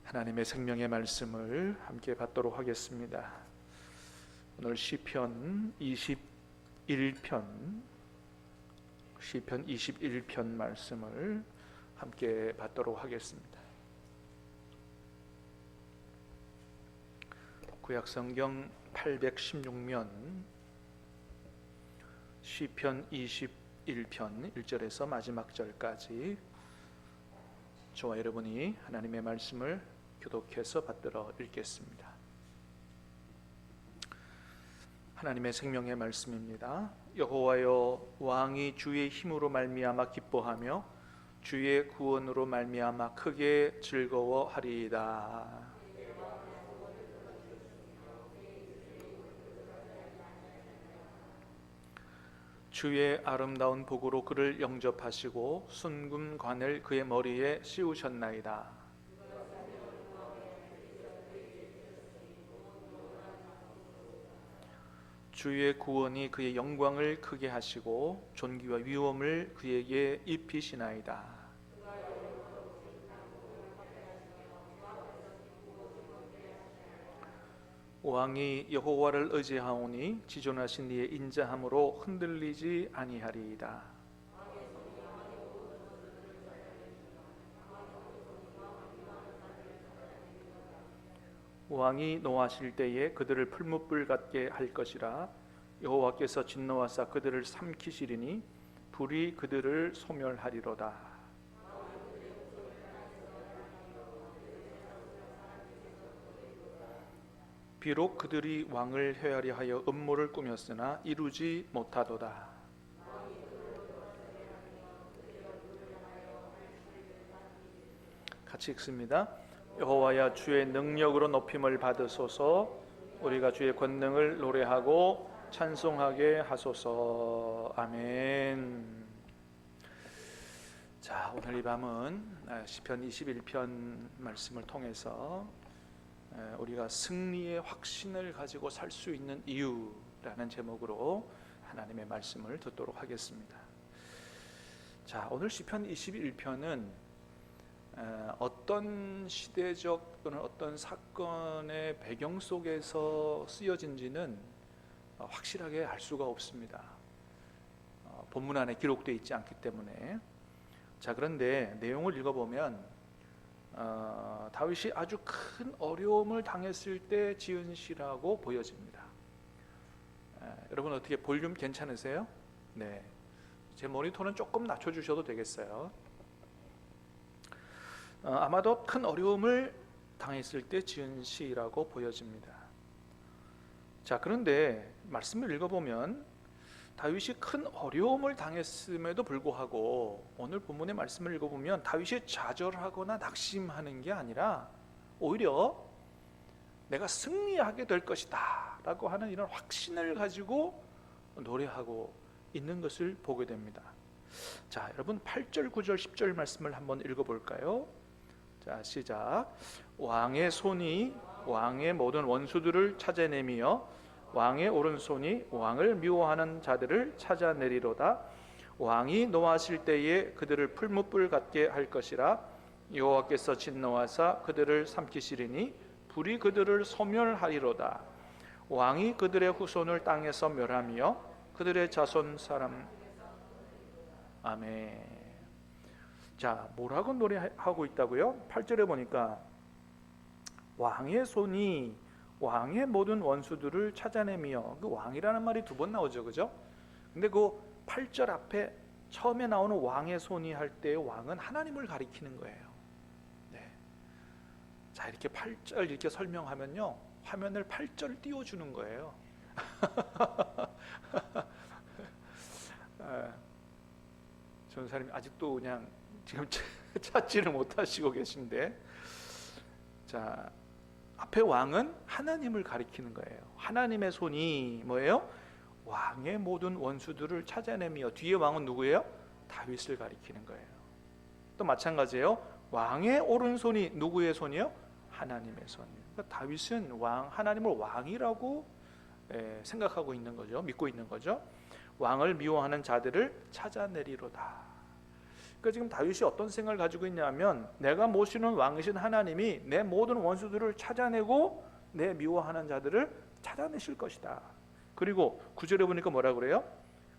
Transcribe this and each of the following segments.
하나님의 생명의 말씀을 함께 받도록 하겠습니다. 오늘 시편 21편 말씀을 함께 받도록 하겠습니다. 구약성경 816면 시편 21편 1절에서 마지막 절까지 저와 여러분이 하나님의 말씀을 교독해서 받들어 읽겠습니다. 하나님의 생명의 말씀입니다. 여호와여, 왕이 주의 힘으로 말미암아 기뻐하며 주의 구원으로 말미암아 크게 즐거워하리이다. 주의 아름다운 복으로 그를 영접하시고 순금관을 그의 머리에 씌우셨나이다. 주의 구원이 그의 영광을 크게 하시고 존귀와 위엄을 그에게 입히시나이다. 왕이 여호와를 의지하오니 지존하신 이의 인자함으로 흔들리지 아니하리이다. 왕이 노하실 때에 그들을 풀무불 같게 할 것이라. 여호와께서 진노하사 그들을 삼키시리니 불이 그들을 소멸하리로다. 비록 그들이 왕을 헤아려 하여 음모를 꾸몄으나 이루지 못하도다. 같이 읽습니다. 여호와야, 주의 능력으로 높임을 받으소서. 우리가 주의 권능을 노래하고 찬송하게 하소서. 아멘. 자, 오늘 이 밤은 시편 21편 말씀을 통해서 우리가 승리의 확신을 가지고 살 수 있는 이유라는 제목으로 하나님의 말씀을 듣도록 하겠습니다. 자, 오늘 시편 21편은 어떤 시대적 또는 어떤 사건의 배경 속에서 쓰여진지는 확실하게 알 수가 없습니다. 본문 안에 기록되어 있지 않기 때문에. 자, 그런데 내용을 읽어보면 다윗이 아주 큰 어려움을 당했을 때 지은 시라고 보여집니다. 여러분 어떻게 볼륨 괜찮으세요? 네, 제 모니터는 조금 낮춰주셔도 되겠어요. 아마도 큰 어려움을 당했을 때 지은 시라고 보여집니다. 자, 그런데 말씀을 읽어보면 다윗이 큰 어려움을 당했음에도 불구하고 오늘 본문의 말씀을 읽어보면 다윗이 좌절하거나 낙심하는 게 아니라 오히려 내가 승리하게 될 것이다 라고 하는 이런 확신을 가지고 노래하고 있는 것을 보게 됩니다. 자, 여러분 8절, 9절, 10절 말씀을 한번 읽어볼까요? 자, 시작. 왕의 손이 왕의 모든 원수들을 찾아내며 왕의 오른손이 왕을 미워하는 자들을 찾아내리로다. 왕이 노하실 때에 그들을 풀무불 같게 할 것이라. 여호와께서 진노하사 그들을 삼키시리니 불이 그들을 소멸하리로다. 왕이 그들의 후손을 땅에서 멸하며 그들의 자손 사람. 아멘. 자, 뭐라고 노래하고 있다고요? 8절에 보니까 왕의 손이 왕의 모든 원수들을 찾아내며, 그 왕이라는 말이 두 번 나오죠, 그죠? 근데 그 8절 앞에 처음에 나오는 왕의 손이 할 때 왕은 하나님을 가리키는 거예요. 네. 자, 이렇게 8절 이렇게 설명하면요, 화면을 8절 띄워주는 거예요. 전사님 아직도 그냥 지금 찾지를 못하시고 계신데, 자, 앞에 왕은 하나님을 가리키는 거예요. 하나님의 손이 뭐예요? 왕의 모든 원수들을 찾아내며, 뒤에 왕은 누구예요? 다윗을 가리키는 거예요. 또 마찬가지예요. 왕의 오른손이 누구의 손이요? 하나님의 손이에요. 그러니까 다윗은 하나님을 왕이라고 생각하고 있는 거죠. 믿고 있는 거죠. 왕을 미워하는 자들을 찾아내리로다. 그러니까 지금 다윗이 어떤 생각을 가지고 있냐면, 내가 모시는 왕이신 하나님이 내 모든 원수들을 찾아내고 내 미워하는 자들을 찾아내실 것이다. 그리고 9절에 보니까 뭐라 그래요?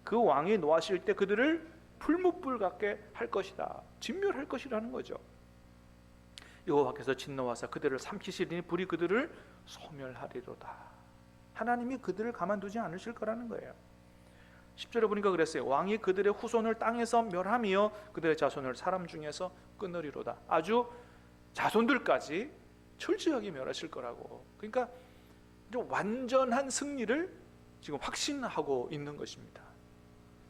그 왕이 노하실 때 그들을 풀무불 같게 할 것이다. 진멸할 것이라는 거죠. 여호와께서 진노하사 그들을 삼키시리니 불이 그들을 소멸하리로다. 하나님이 그들을 가만두지 않으실 거라는 거예요. 10절에 보니까 그랬어요. 왕이 그들의 후손을 땅에서 멸하며 그들의 자손을 사람 중에서 끊으리로다. 아주 자손들까지 철저하게 멸하실 거라고. 그러니까 완전한 승리를 지금 확신하고 있는 것입니다.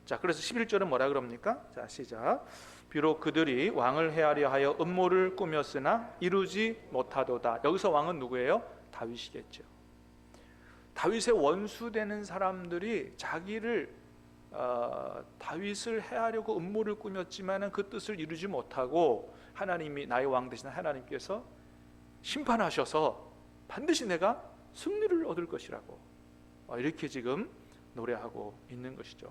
자, 그래서 11절은 뭐라 그럽니까? 자, 시작. 비록 그들이 왕을 해하려 하여 음모를 꾸몄으나 이루지 못하도다. 여기서 왕은 누구예요? 다윗이겠죠. 다윗의 원수되는 사람들이 자기를 다윗을 해하려고 음모를 꾸몄지만은 그 뜻을 이루지 못하고, 하나님이, 나의 왕 되신 하나님께서 심판하셔서 반드시 내가 승리를 얻을 것이라고 이렇게 지금 노래하고 있는 것이죠.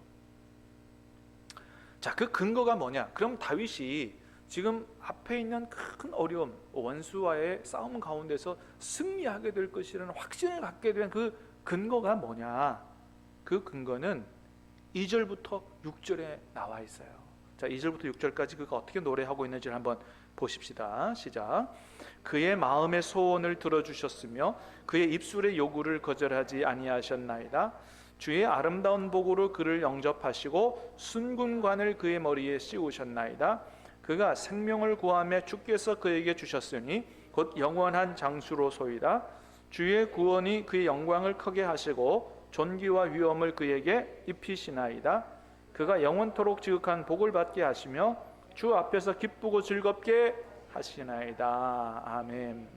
자, 그 근거가 뭐냐? 그럼 다윗이 지금 앞에 있는 큰 어려움, 원수와의 싸움 가운데서 승리하게 될 것이라는 확신을 갖게 된 그 근거가 뭐냐? 그 근거는 2절부터 6절에 나와 있어요. 자, 2절부터 6절까지 그가 어떻게 노래하고 있는지를 한번 보십시다. 시작. 그의 마음의 소원을 들어주셨으며 그의 입술의 요구를 거절하지 아니하셨나이다. 주의 아름다운 복으로 그를 영접하시고 순군관을 그의 머리에 씌우셨나이다. 그가 생명을 구하며 주께서 그에게 주셨으니 곧 영원한 장수로소이다. 주의 구원이 그의 영광을 크게 하시고 존귀와 위엄을 그에게 입히시나이다. 그가 영원토록 지극한 복을 받게 하시며 주 앞에서 기쁘고 즐겁게 하시나이다. 아멘.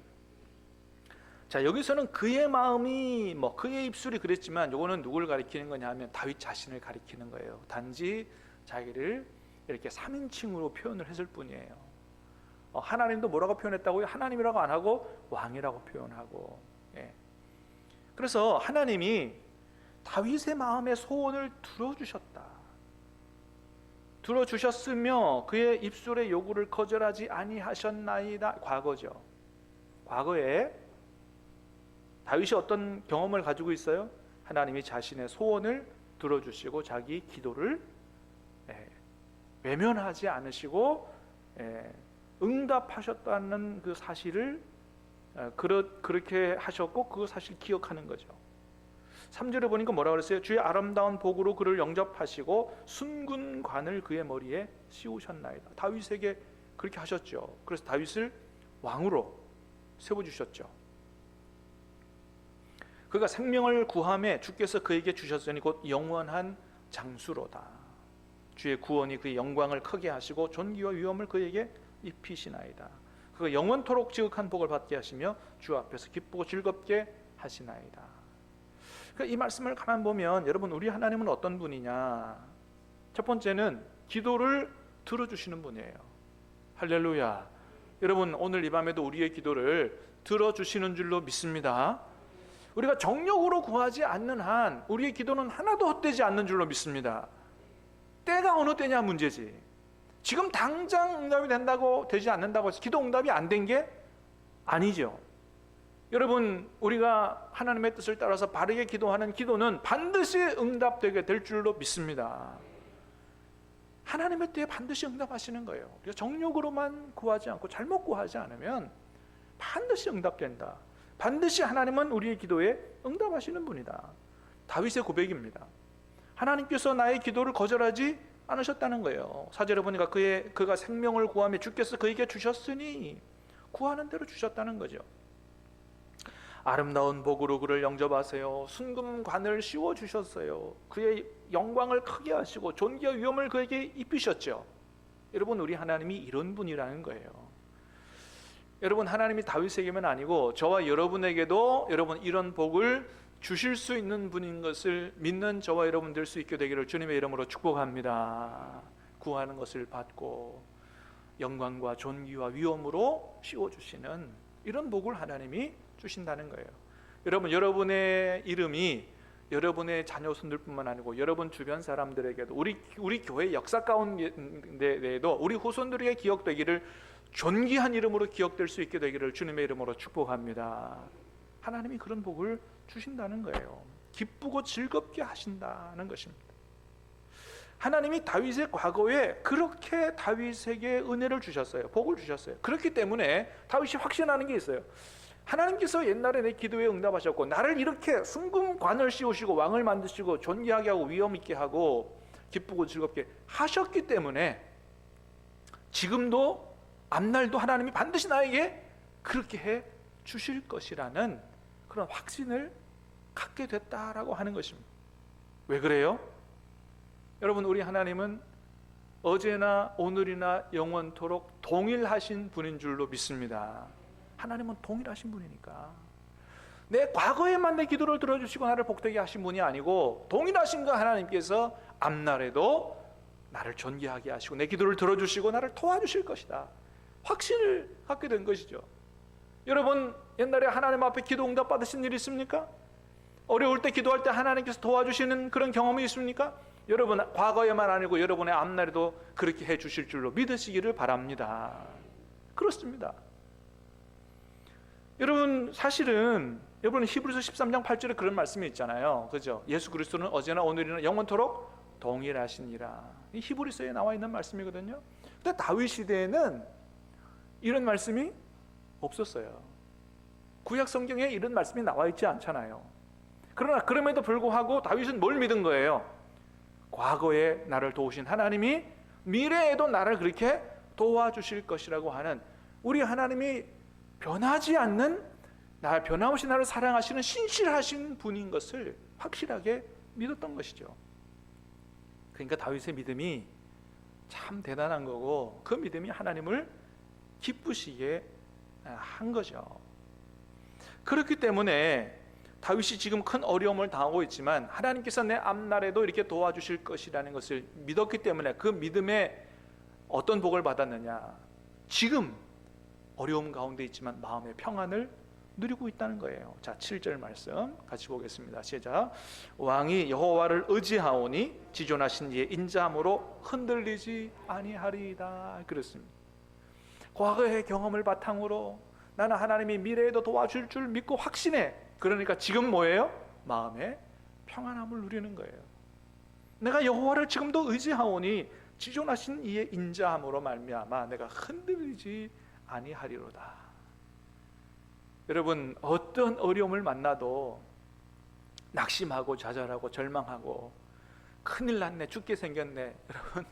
자, 여기서는 그의 마음이 그의 입술이 그랬지만 이거는 누구를 가리키는 거냐 하면 다윗 자신을 가리키는 거예요. 단지 자기를 이렇게 3인칭으로 표현을 했을 뿐이에요. 하나님도 뭐라고 표현했다고요? 하나님이라고 안 하고 왕이라고 표현하고. 예. 그래서 하나님이 다윗의 마음의 소원을 들어주셨다. 들어주셨으며 그의 입술의 요구를 거절하지 아니하셨나이다. 과거죠. 과거에 다윗이 어떤 경험을 가지고 있어요? 하나님이 자신의 소원을 들어주시고 자기 기도를 외면하지 않으시고 응답하셨다는 그 사실을 그렇게 하셨고 그 사실 기억하는 거죠. 3절에 보니까 뭐라고 그랬어요? 주의 아름다운 복으로 그를 영접하시고 순군관을 그의 머리에 씌우셨나이다. 다윗에게 그렇게 하셨죠. 그래서 다윗을 왕으로 세워주셨죠. 그가 생명을 구함에 주께서 그에게 주셨으니 곧 영원한 장수로다. 주의 구원이 그의 영광을 크게 하시고 존귀와 위엄을 그에게 입히시나이다. 그가 영원토록 지극한 복을 받게 하시며 주 앞에서 기쁘고 즐겁게 하시나이다. 이 말씀을 가만 보면 여러분, 우리 하나님은 어떤 분이냐? 첫 번째는 기도를 들어주시는 분이에요. 할렐루야. 여러분, 오늘 이 밤에도 우리의 기도를 들어주시는 줄로 믿습니다. 우리가 정욕으로 구하지 않는 한 우리의 기도는 하나도 헛되지 않는 줄로 믿습니다. 때가 어느 때냐 문제지. 지금 당장 응답이 된다고 되지 않는다고 해서 기도 응답이 안 된 게 아니죠. 여러분, 우리가 하나님의 뜻을 따라서 바르게 기도하는 기도는 반드시 응답되게 될 줄로 믿습니다. 하나님의 때에 반드시 응답하시는 거예요. 우리가 정욕으로만 구하지 않고 잘못 구하지 않으면 반드시 응답된다. 반드시 하나님은 우리의 기도에 응답하시는 분이다. 다윗의 고백입니다. 하나님께서 나의 기도를 거절하지 않으셨다는 거예요. 4절에 보니까 그가 생명을 구하며 주께서 그에게 주셨으니 구하는 대로 주셨다는 거죠. 아름다운 복으로 그를 영접하세요. 순금관을 씌워주셨어요. 그의 영광을 크게 하시고 존귀와 위엄을 그에게 입히셨죠. 여러분, 우리 하나님이 이런 분이라는 거예요. 여러분, 하나님이 다윗에게만 아니고 저와 여러분에게도 여러분 이런 복을 주실 수 있는 분인 것을 믿는 저와 여러분 될 수 있게 되기를 주님의 이름으로 축복합니다. 구하는 것을 받고 영광과 존귀와 위엄으로 씌워주시는 이런 복을 하나님이 주신다는 거예요. 여러분, 여러분의 이름이 여러분의 자녀손들뿐만 아니고 여러분 주변 사람들에게도 우리 교회 역사 가운데에도 우리 후손들에게 기억되기를, 존귀한 이름으로 기억될 수 있게 되기를 주님의 이름으로 축복합니다. 하나님이 그런 복을 주신다는 거예요. 기쁘고 즐겁게 하신다는 것입니다. 하나님이 다윗의 과거에 그렇게 다윗에게 은혜를 주셨어요. 복을 주셨어요. 그렇기 때문에 다윗이 확신하는 게 있어요. 하나님께서 옛날에 내 기도에 응답하셨고 나를 이렇게 순금관을 씌우시고 왕을 만드시고 존귀하게 하고 위엄 있게 하고 기쁘고 즐겁게 하셨기 때문에 지금도 앞날도 하나님이 반드시 나에게 그렇게 해 주실 것이라는 그런 확신을 갖게 됐다라고 하는 것입니다. 왜 그래요? 여러분, 우리 하나님은 어제나 오늘이나 영원토록 동일하신 분인 줄로 믿습니다. 하나님은 동일하신 분이니까 내 과거에만 내 기도를 들어주시고 나를 복되게 하신 분이 아니고 동일하신 그 하나님께서 앞날에도 나를 존귀하게 하시고 내 기도를 들어주시고 나를 도와주실 것이다, 확신을 갖게 된 것이죠. 여러분, 옛날에 하나님 앞에 기도 응답 받으신 일 있습니까? 어려울 때 기도할 때 하나님께서 도와주시는 그런 경험이 있습니까? 여러분, 과거에만 아니고 여러분의 앞날에도 그렇게 해 주실 줄로 믿으시기를 바랍니다. 그렇습니다. 여러분, 사실은 여러분 히브리서 13장 8절에 그런 말씀이 있잖아요. 그죠? 예수 그리스도는 어제나 오늘이나 영원토록 동일하시니라. 이 히브리서에 나와 있는 말씀이거든요. 근데 다윗 시대에는 이런 말씀이 없었어요. 구약 성경에 이런 말씀이 나와 있지 않잖아요. 그러나 그럼에도 불구하고 다윗은 뭘 믿은 거예요? 과거에 나를 도우신 하나님이 미래에도 나를 그렇게 도와주실 것이라고 하는, 우리 하나님이 변하지 않는, 변함없이 나를 사랑하시는 신실하신 분인 것을 확실하게 믿었던 것이죠. 그러니까 다윗의 믿음이 참 대단한 거고 그 믿음이 하나님을 기쁘시게 한 거죠. 그렇기 때문에 다윗이 지금 큰 어려움을 당하고 있지만 하나님께서 내 앞날에도 이렇게 도와주실 것이라는 것을 믿었기 때문에 그 믿음에 어떤 복을 받았느냐, 지금 어려움 가운데 있지만 마음의 평안을 누리고 있다는 거예요. 자, 7절 말씀 같이 보겠습니다. 시작. 왕이 여호와를 의지하오니 지존하신 이의 인자함으로 흔들리지 아니하리이다. 그렇습니다. 과거의 경험을 바탕으로 나는 하나님이 미래에도 도와줄 줄 믿고 확신해. 그러니까 지금 뭐예요? 마음의 평안함을 누리는 거예요. 내가 여호와를 지금도 의지하오니 지존하신 이의 인자함으로 말미암아 내가 흔들리지 아니하리로다. 여러분, 어떤 어려움을 만나도 낙심하고 좌절하고 절망하고 큰일 났네, 죽게 생겼네, 여러분,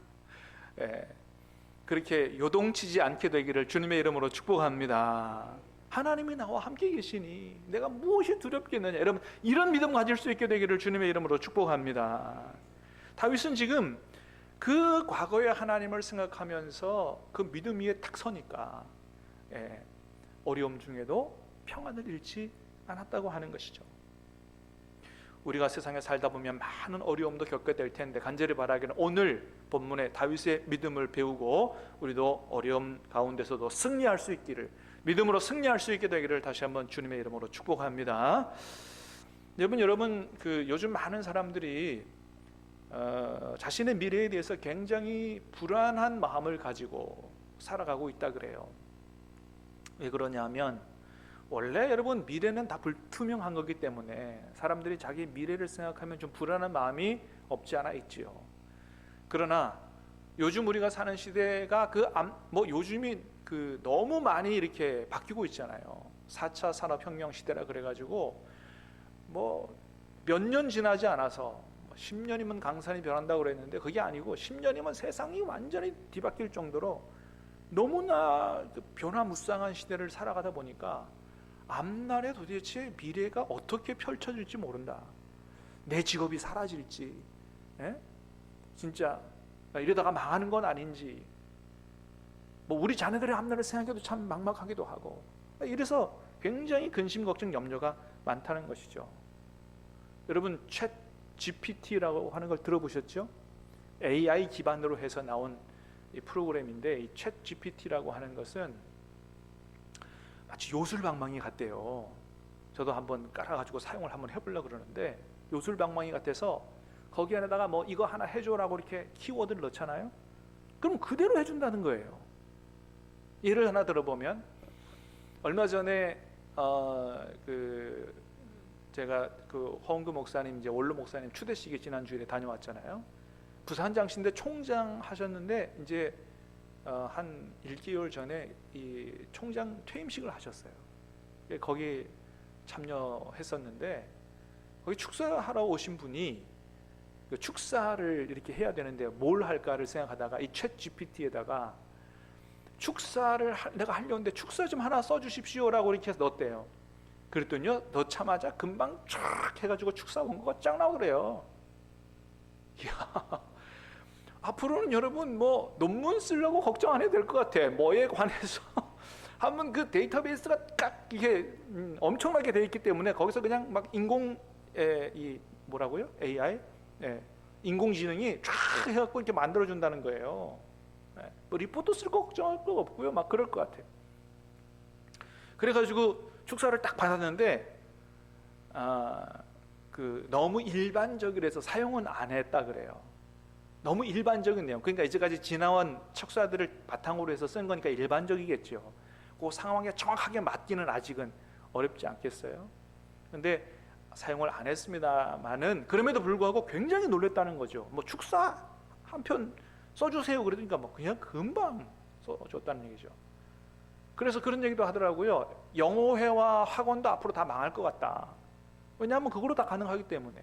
그렇게 요동치지 않게 되기를 주님의 이름으로 축복합니다. 하나님이 나와 함께 계시니 내가 무엇이 두렵겠느냐, 여러분, 이런 믿음 가질 수 있게 되기를 주님의 이름으로 축복합니다. 다윗은 지금 그 과거의 하나님을 생각하면서 그 믿음 위에 탁 서니까 어려움 중에도 평안을 잃지 않았다고 하는 것이죠. 우리가 세상에 살다 보면 많은 어려움도 겪게 될 텐데 간절히 바라기는 오늘 본문의 다윗의 믿음을 배우고 우리도 어려움 가운데서도 승리할 수 있기를, 믿음으로 승리할 수 있게 되기를 다시 한번 주님의 이름으로 축복합니다. 여러분, 요즘 많은 사람들이 자신의 미래에 대해서 굉장히 불안한 마음을 가지고 살아가고 있다 그래요. 왜 그러냐면 원래 여러분 미래는 다 불투명한 거기 때문에 사람들이 자기 미래를 생각하면 좀 불안한 마음이 없지 않아 있지요. 그러나 요즘 우리가 사는 시대가 요즘이 너무 많이 이렇게 바뀌고 있잖아요. 4차 산업혁명 시대라 그래가지고 몇 년 지나지 않아서 10년이면 강산이 변한다고 그랬는데 그게 아니고 10년이면 세상이 완전히 뒤바뀔 정도로 너무나 변화무쌍한 시대를 살아가다 보니까 앞날에 도대체 미래가 어떻게 펼쳐질지 모른다. 내 직업이 사라질지, 진짜 이러다가 망하는 건 아닌지, 우리 자녀들의 앞날을 생각해도 참 막막하기도 하고, 이래서 굉장히 근심, 걱정, 염려가 많다는 것이죠. 여러분, 챗 GPT라고 하는 걸 들어보셨죠? AI 기반으로 해서 나온 이 프로그램인데, 이 챗 GPT라고 하는 것은 마치 요술방망이 같대요. 저도 한번 깔아가지고 사용을 한번 해보려고 그러는데 요술방망이 같아서 거기 안에다가 뭐 이거 하나 해줘라고 이렇게 키워드를 넣잖아요. 그럼 그대로 해준다는 거예요. 예를 하나 들어보면, 얼마 전에 제가 그 허은구 목사님, 이제 원로 목사님 추대식에 지난 주일에 다녀왔잖아요. 부산장신대 총장 하셨는데 이제 한 1개월 전에 이 총장 퇴임식을 하셨어요. 거기 참여했었는데, 거기 축사하러 오신 분이 그 축사를 이렇게 해야 되는데 뭘 할까를 생각하다가 이 챗 GPT에다가 축사를 내가 하려는데 축사 좀 하나 써주십시오라고 이렇게 해서 넣었대요. 그랬더니요, 넣자마자 금방 쫙 해가지고 축사 원고가 쫙 나오더래요. 이야, 앞으로는 여러분 뭐 논문 쓰려고 걱정 안 해도 될 것 같아. 뭐에 관해서 한번 그 데이터베이스가 딱 이게 엄청나게 돼 있기 때문에 거기서 그냥 막 이 뭐라고요? AI? 인공지능이 쫙 해갖고 이렇게 만들어준다는 거예요. 뭐 리포트 쓸 거 걱정할 거 없고요. 막 그럴 것 같아요. 그래가지고 축사를 딱 받았는데 너무 일반적이라서 사용은 안 했다 그래요. 너무 일반적인 내용. 그러니까 이제까지 지나온 축사들을 바탕으로 해서 쓴 거니까 일반적이겠죠. 그 상황에 정확하게 맞기는 아직은 어렵지 않겠어요? 근데 사용을 안 했습니다만은 그럼에도 불구하고 굉장히 놀랬다는 거죠. 뭐 축사 한 편 써주세요 그러니까 뭐 그냥 금방 써줬다는 얘기죠. 그래서 그런 얘기도 하더라고요. 영어회화 학원도 앞으로 다 망할 것 같다. 왜냐하면 그걸로 다 가능하기 때문에.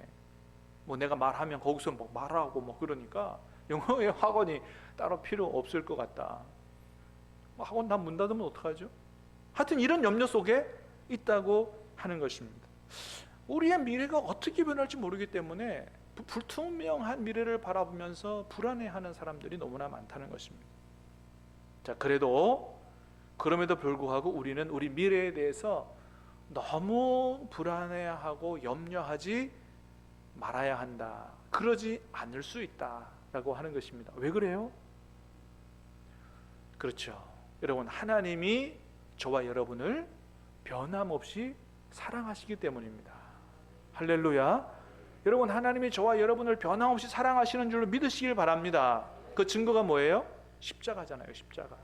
뭐 내가 말하면 거기서 뭐 말하고 뭐 그러니까 영어회 학원이 따로 필요 없을 것 같다. 뭐 학원 다 문 닫으면 어떡하죠? 하여튼 이런 염려 속에 있다고 하는 것입니다. 우리의 미래가 어떻게 변할지 모르기 때문에 불투명한 미래를 바라보면서 불안해하는 사람들이 너무나 많다는 것입니다. 자, 그럼에도 불구하고 우리는 우리 미래에 대해서 너무 불안해하고 염려하지 말아야 한다. 그러지 않을 수 있다라고 하는 것입니다. 왜 그래요? 그렇죠. 여러분, 하나님이 저와 여러분을 변함없이 사랑하시기 때문입니다. 할렐루야. 여러분, 하나님이 저와 여러분을 변함없이 사랑하시는 줄로 믿으시길 바랍니다. 그 증거가 뭐예요? 십자가잖아요. 십자가.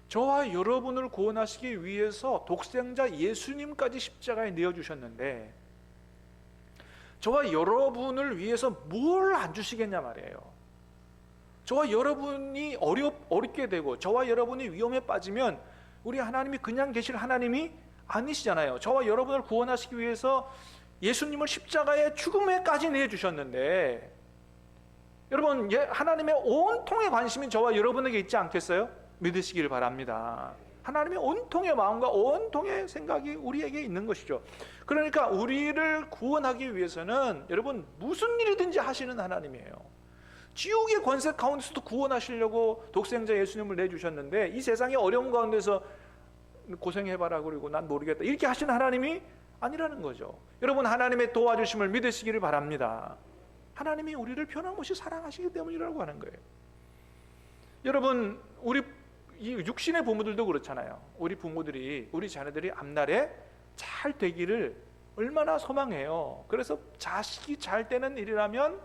저와 여러분을 구원하시기 위해서 독생자 예수님까지 십자가에 내어주셨는데 저와 여러분을 위해서 뭘 안 주시겠냐 말이에요. 저와 여러분이 어렵게 되고 저와 여러분이 위험에 빠지면 우리 하나님이 그냥 계실 하나님이 아니시잖아요. 저와 여러분을 구원하시기 위해서 예수님을 십자가에 죽음에까지 내주셨는데, 여러분, 하나님의 온통의 관심이 저와 여러분에게 있지 않겠어요? 믿으시길 바랍니다. 하나님의 온통의 마음과 온통의 생각이 우리에게 있는 것이죠. 그러니까 우리를 구원하기 위해서는 여러분 무슨 일이든지 하시는 하나님이에요. 지옥의 권세 가운데서도 구원하시려고 독생자 예수님을 내주셨는데 이 세상의 어려운 가운데서 고생해봐라 그리고 난 모르겠다 이렇게 하시는 하나님이 아니라는 거죠. 여러분, 하나님의 도와주심을 믿으시기를 바랍니다. 하나님이 우리를 변함없이 사랑하시기 때문이라고 하는 거예요. 여러분, 우리 이 육신의 부모들도 그렇잖아요. 우리 부모들이 우리 자녀들이 앞날에 잘 되기를 얼마나 소망해요. 그래서 자식이 잘 되는 일이라면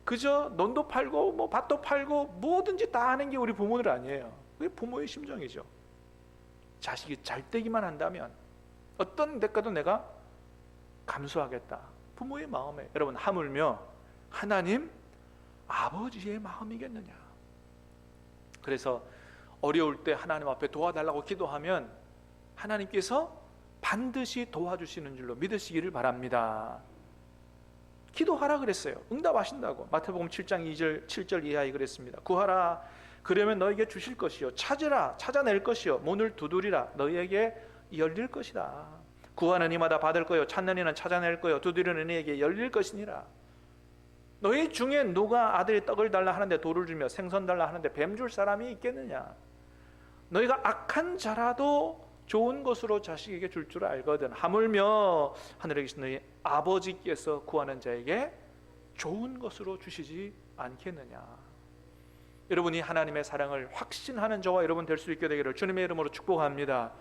그저 논도 팔고 뭐 밭도 팔고 뭐든지 다 하는 게 우리 부모들 아니에요. 그게 부모의 심정이죠. 자식이 잘 되기만 한다면 어떤 대가도 내가 감수하겠다. 부모의 마음에, 여러분, 하물며 하나님 아버지의 마음이겠느냐. 그래서 어려울 때 하나님 앞에 도와달라고 기도하면 하나님께서 반드시 도와주시는 줄로 믿으시기를 바랍니다. 기도하라 그랬어요. 응답하신다고. 마태복음 7장 2절 7절 이하에 그랬습니다. 구하라 그러면 너에게 주실 것이요, 찾으라 찾아낼 것이요, 문을 두드리라 너희에게 열릴 것이다. 구하는 이마다 받을 거요, 찾는 이는 찾아낼 거요, 두드리는 이에게 열릴 것이니라. 너희 중에 누가 아들이 떡을 달라 하는데 돌을 주며 생선 달라 하는데 뱀 줄 사람이 있겠느냐. 너희가 악한 자라도 좋은 것으로 자식에게 줄 줄 알거든. 하물며 하늘에 계신 너희 아버지께서 구하는 자에게 좋은 것으로 주시지 않겠느냐. 여러분이 하나님의 사랑을 확신하는 저와 여러분 될 수 있게 되기를 주님의 이름으로 축복합니다.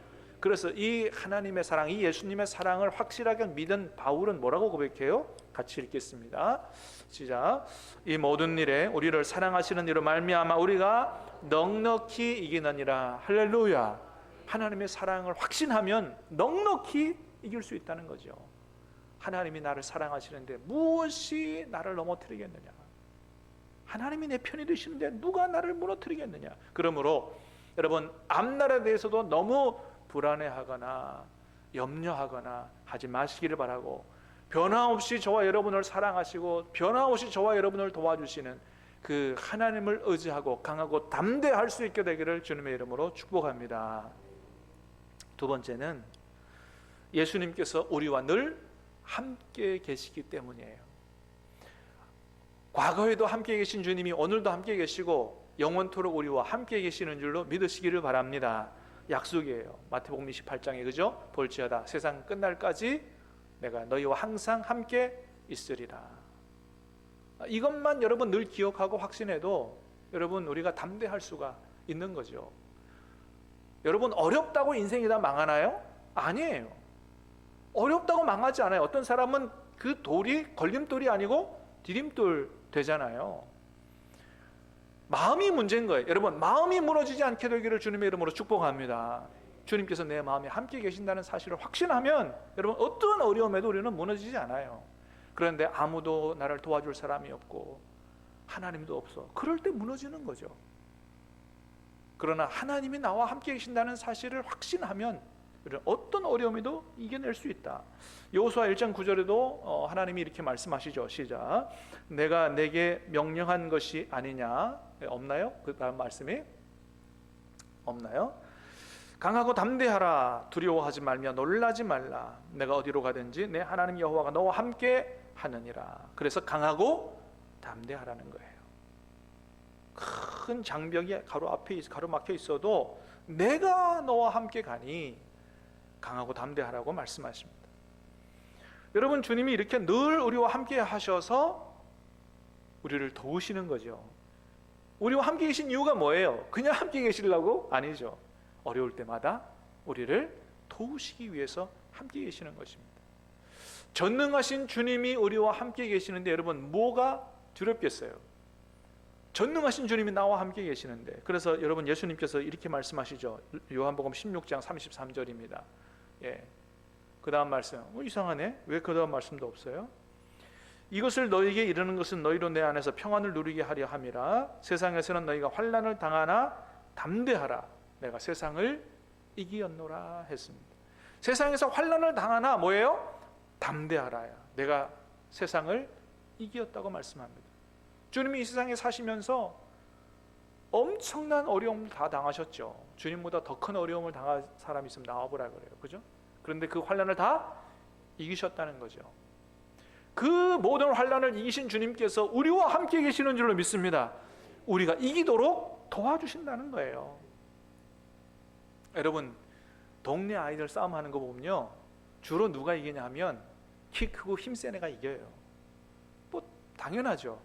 그래서 이 하나님의 사랑, 이 예수님의 사랑을 확실하게 믿은 바울은 뭐라고 고백해요? 같이 읽겠습니다. 시작. 이 모든 일에 우리를 사랑하시는 이로 말미암아 우리가 넉넉히 이기느니라. 할렐루야. 하나님의 사랑을 확신하면 넉넉히 이길 수 있다는 거죠. 하나님이 나를 사랑하시는데 무엇이 나를 넘어뜨리겠느냐? 하나님이 내 편이 되시는데 누가 나를 무너뜨리겠느냐? 그러므로 여러분, 앞날에 대해서도 너무 불안해하거나 염려하거나 하지 마시기를 바라고, 변함없이 저와 여러분을 사랑하시고 변함없이 저와 여러분을 도와주시는 그 하나님을 의지하고 강하고 담대할 수 있게 되기를 주님의 이름으로 축복합니다. 두 번째는 예수님께서 우리와 늘 함께 계시기 때문이에요. 과거에도 함께 계신 주님이 오늘도 함께 계시고 영원토록 우리와 함께 계시는 줄로 믿으시기를 바랍니다. 약속이에요. 마태복음 28장에 그죠? 볼지어다 세상 끝날까지 내가 너희와 항상 함께 있으리라. 이것만 여러분 늘 기억하고 확신해도 여러분 우리가 담대할 수가 있는 거죠. 여러분, 어렵다고 인생이 다 망하나요? 아니에요. 어렵다고 망하지 않아요. 어떤 사람은 그 돌이 걸림돌이 아니고 디딤돌 되잖아요. 마음이 문제인 거예요. 여러분, 마음이 무너지지 않게 되기를 주님의 이름으로 축복합니다. 주님께서 내 마음에 함께 계신다는 사실을 확신하면 여러분 어떤 어려움에도 우리는 무너지지 않아요. 그런데 아무도 나를 도와줄 사람이 없고 하나님도 없어. 그럴 때 무너지는 거죠. 그러나 하나님이 나와 함께 계신다는 사실을 확신하면 어떤 어려움에도 이겨낼 수 있다. 여호수아 1장 9절에도 하나님이 이렇게 말씀하시죠. 시작. 내가 내게 명령한 것이 아니냐. 없나요? 그 다음 말씀이 없나요? 강하고 담대하라. 두려워하지 말며 놀라지 말라. 내가 어디로 가든지 내 하나님 여호와가 너와 함께 하느니라. 그래서 강하고 담대하라는 거예요. 큰 장벽이 가로막혀 있어도 내가 너와 함께 가니 강하고 담대하라고 말씀하십니다. 여러분, 주님이 이렇게 늘 우리와 함께 하셔서 우리를 도우시는 거죠. 우리와 함께 계신 이유가 뭐예요? 그냥 함께 계시려고? 아니죠. 어려울 때마다 우리를 도우시기 위해서 함께 계시는 것입니다. 전능하신 주님이 우리와 함께 계시는데 여러분, 뭐가 두렵겠어요? 전능하신 주님이 나와 함께 계시는데. 그래서 여러분, 예수님께서 이렇게 말씀하시죠. 요한복음 16장 33절입니다. 그 다음 말씀 이상하네. 왜 그 다음 말씀도 없어요? 이것을 너희에게 이르는 것은 너희로 내 안에서 평안을 누리게 하려 함이라. 세상에서는 너희가 환난을 당하나 담대하라. 내가 세상을 이기었노라 했습니다. 세상에서 환난을 당하나 뭐예요? 담대하라야. 내가 세상을 이기었다고 말씀합니다. 주님이 이 세상에 사시면서 엄청난 어려움을 다 당하셨죠. 주님보다 더 큰 어려움을 당할 사람이 있으면 나와보라 그래요. 그죠? 그런데 그 환난을 다 이기셨다는 거죠. 그 모든 환난을 이기신 주님께서 우리와 함께 계시는 줄로 믿습니다. 우리가 이기도록 도와주신다는 거예요. 여러분, 동네 아이들 싸움하는 거 보면요, 주로 누가 이기냐 하면 키 크고 힘센 애가 이겨요. 뭐 당연하죠.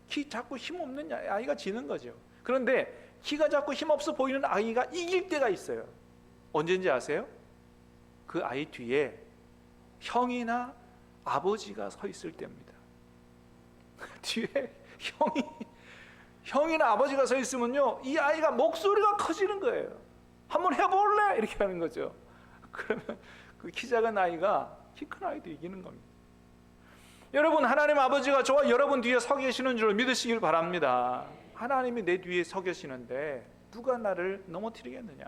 키 작고 힘없는 아이가 지는 거죠. 그런데 키가 작고 힘없어 보이는 아이가 이길 때가 있어요. 언제인지 아세요? 그 아이 뒤에 형이나 아버지가 서 있을 때입니다. 뒤에 형이나 아버지가 서 있으면요, 이 아이가 목소리가 커지는 거예요. 한번 해볼래? 이렇게 하는 거죠. 그러면 그 키 작은 아이가 키 큰 아이도 이기는 겁니다. 여러분, 하나님 아버지가 저와 여러분 뒤에 서 계시는 줄 믿으시길 바랍니다. 하나님이 내 뒤에 서 계시는데 누가 나를 넘어뜨리겠느냐.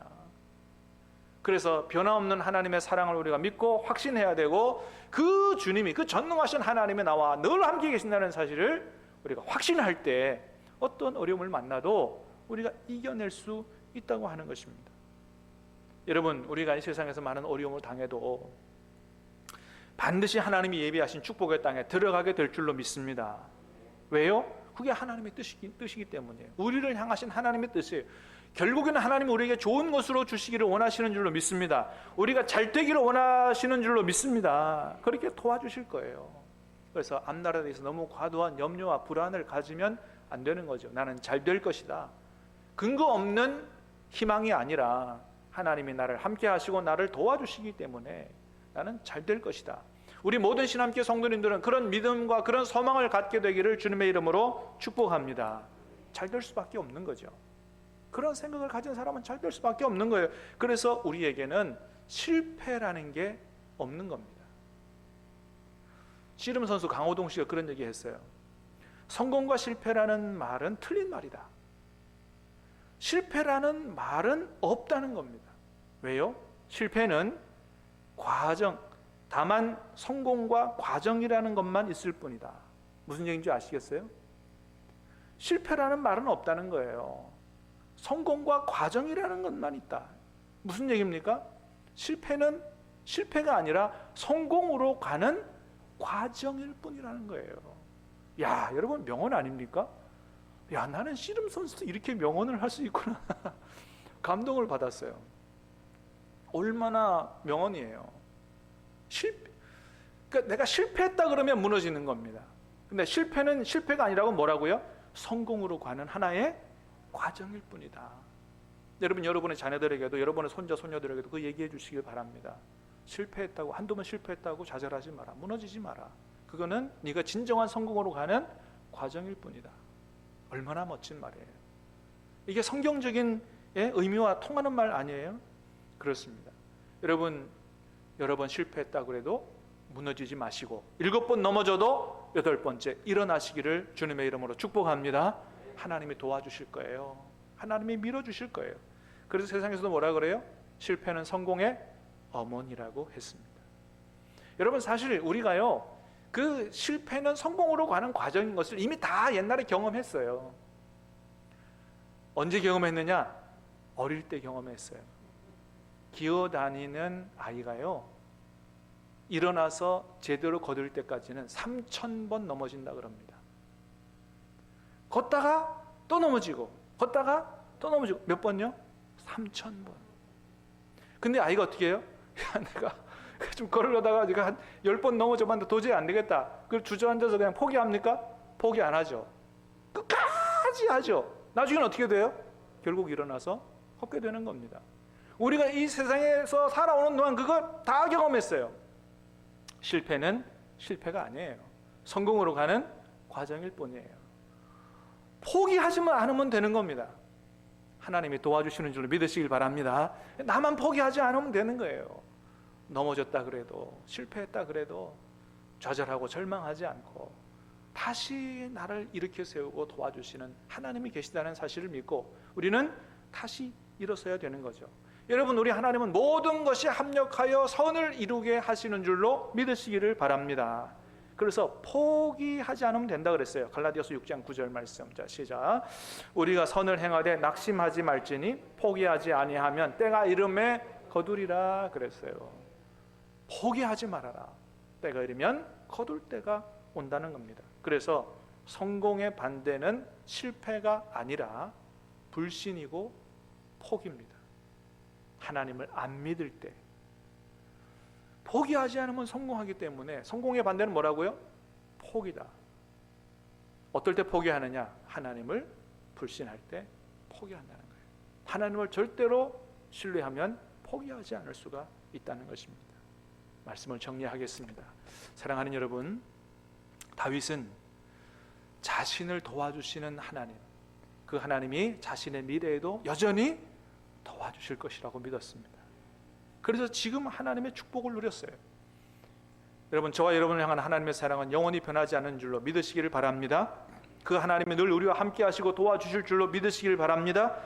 그래서 변함없는 하나님의 사랑을 우리가 믿고 확신해야 되고, 그 주님이, 그 전능하신 하나님이 나와 늘 함께 계신다는 사실을 우리가 확신할 때 어떤 어려움을 만나도 우리가 이겨낼 수 있다고 하는 것입니다. 여러분, 우리가 이 세상에서 많은 어려움을 당해도 반드시 하나님이 예비하신 축복의 땅에 들어가게 될 줄로 믿습니다. 왜요? 그게 하나님의 뜻이기 때문이에요. 우리를 향하신 하나님의 뜻이에요. 결국에는 하나님이 우리에게 좋은 것으로 주시기를 원하시는 줄로 믿습니다. 우리가 잘 되기를 원하시는 줄로 믿습니다. 그렇게 도와주실 거예요. 그래서 앞날에 대해서 너무 과도한 염려와 불안을 가지면 안 되는 거죠. 나는 잘 될 것이다. 근거 없는 희망이 아니라 하나님이 나를 함께 하시고 나를 도와주시기 때문에 나는 잘 될 것이다. 우리 모든 신함교회 성도님들은 그런 믿음과 그런 소망을 갖게 되기를 주님의 이름으로 축복합니다. 잘 될 수밖에 없는 거죠. 그런 생각을 가진 사람은 잘 될 수밖에 없는 거예요. 그래서 우리에게는 실패라는 게 없는 겁니다. 씨름 선수 강호동 씨가 그런 얘기 했어요. 성공과 실패라는 말은 틀린 말이다. 실패라는 말은 없다는 겁니다. 왜요? 실패는 과정, 다만 성공과 과정이라는 것만 있을 뿐이다. 무슨 얘기인지 아시겠어요? 실패라는 말은 없다는 거예요. 성공과 과정이라는 것만 있다. 무슨 얘기입니까? 실패는 실패가 아니라 성공으로 가는 과정일 뿐이라는 거예요. 야, 여러분 명언 아닙니까? 야, 나는 씨름 선수도 이렇게 명언을 할 수 있구나. 감동을 받았어요. 얼마나 명언이에요. 그러니까 내가 실패했다 그러면 무너지는 겁니다. 근데 실패는 실패가 아니라고 뭐라고요? 성공으로 가는 하나의 과정일 뿐이다. 여러분, 여러분의 자녀들에게도, 여러분의 손자 손녀들에게도 그 얘기해 주시길 바랍니다. 실패했다고, 한두 번 실패했다고 좌절하지 마라. 무너지지 마라. 그거는 네가 진정한 성공으로 가는 과정일 뿐이다. 얼마나 멋진 말이에요. 이게 성경적인 의미와 통하는 말 아니에요? 그렇습니다. 여러분, 여러 번 실패했다 그래도 무너지지 마시고 7번 넘어져도 8번째 일어나시기를 주님의 이름으로 축복합니다. 하나님이 도와주실 거예요. 하나님이 밀어주실 거예요. 그래서 세상에서도 뭐라 그래요? 실패는 성공의 어머니라고 했습니다. 여러분, 사실 우리가요, 그 실패는 성공으로 가는 과정인 것을 이미 다 옛날에 경험했어요. 언제 경험했느냐? 어릴 때 경험했어요. 기어다니는 아이가요, 일어나서 제대로 걷을 때까지는 3,000번 넘어진다 그럽니다. 걷다가 또 넘어지고, 걷다가 또 넘어지고. 몇 번요? 3,000번. 근데 아이가 어떻게 해요? 야, 내가 좀 걸으려다가 제가 한 10번 넘어져봤는데 도저히 안 되겠다. 그걸 주저앉아서 그냥 포기합니까? 포기 안 하죠. 끝까지 하죠. 나중에는 어떻게 돼요? 결국 일어나서 걷게 되는 겁니다. 우리가 이 세상에서 살아오는 동안 그거 다 경험했어요. 실패는 실패가 아니에요. 성공으로 가는 과정일 뿐이에요. 포기하지만 않으면 되는 겁니다. 하나님이 도와주시는 줄로 믿으시길 바랍니다. 나만 포기하지 않으면 되는 거예요. 넘어졌다 그래도, 실패했다 그래도 좌절하고 절망하지 않고 다시 나를 일으켜 세우고 도와주시는 하나님이 계시다는 사실을 믿고 우리는 다시 일어서야 되는 거죠. 여러분, 우리 하나님은 모든 것이 합력하여 선을 이루게 하시는 줄로 믿으시기를 바랍니다. 그래서 포기하지 않으면 된다 그랬어요. 갈라디아서 6장 9절 말씀. 자, 시작. 우리가 선을 행하되 낙심하지 말지니 포기하지 아니하면 때가 이름에 거두리라 그랬어요. 포기하지 말아라. 때가 이르면 거둘 때가 온다는 겁니다. 그래서 성공의 반대는 실패가 아니라 불신이고 포기입니다. 하나님을 안 믿을 때, 포기하지 않으면 성공하기 때문에 성공의 반대는 뭐라고요? 포기다. 어떨 때 포기하느냐? 하나님을 불신할 때 포기한다는 거예요. 하나님을 절대로 신뢰하면 포기하지 않을 수가 있다는 것입니다. 말씀을 정리하겠습니다. 사랑하는 여러분, 다윗은 자신을 도와주시는 하나님, 그 하나님이 자신의 미래에도 여전히 도와주실 것이라고 믿었습니다. 그래서 지금 하나님의 축복을 누렸어요. 여러분, 저와 여러분을 향한 하나님의 사랑은 영원히 변하지 않는 줄로 믿으시기를 바랍니다. 그 하나님이 늘 우리와 함께 하시고 도와주실 줄로 믿으시기를 바랍니다.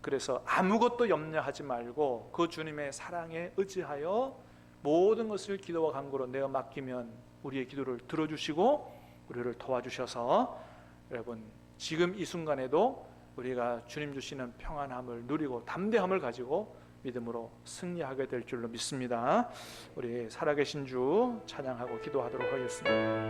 그래서 아무것도 염려하지 말고 그 주님의 사랑에 의지하여 모든 것을 기도와 간구로 내어 맡기면 우리의 기도를 들어주시고 우리를 도와주셔서 여러분, 지금 이 순간에도 우리가 주님 주시는 평안함을 누리고 담대함을 가지고 믿음으로 승리하게 될 줄로 믿습니다. 우리 살아계신 주 찬양하고 기도하도록 하겠습니다.